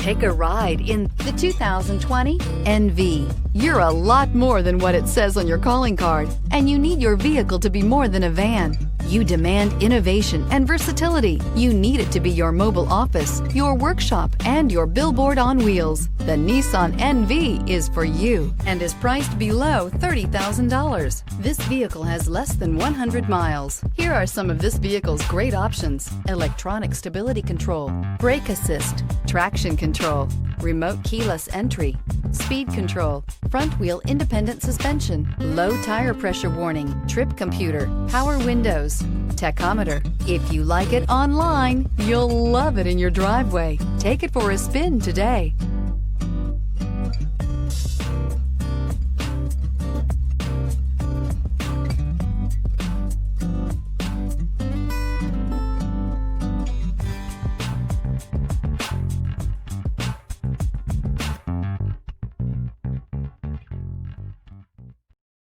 Take a ride in the 2020 NV. You're a lot more than what it says on your calling card, and you need your vehicle to be more than a van. You demand innovation and versatility. You need it to be your mobile office, your workshop, and your billboard on wheels. The Nissan NV is for you and is priced below $30,000. This vehicle has less than 100 miles. Here are some of this vehicle's great options: electronic stability control, brake assist, traction control, remote keyless entry, speed control, front wheel independent suspension, low tire pressure warning, trip computer, power windows, tachometer. If you like it online, you'll love it in your driveway. Take it for a spin today.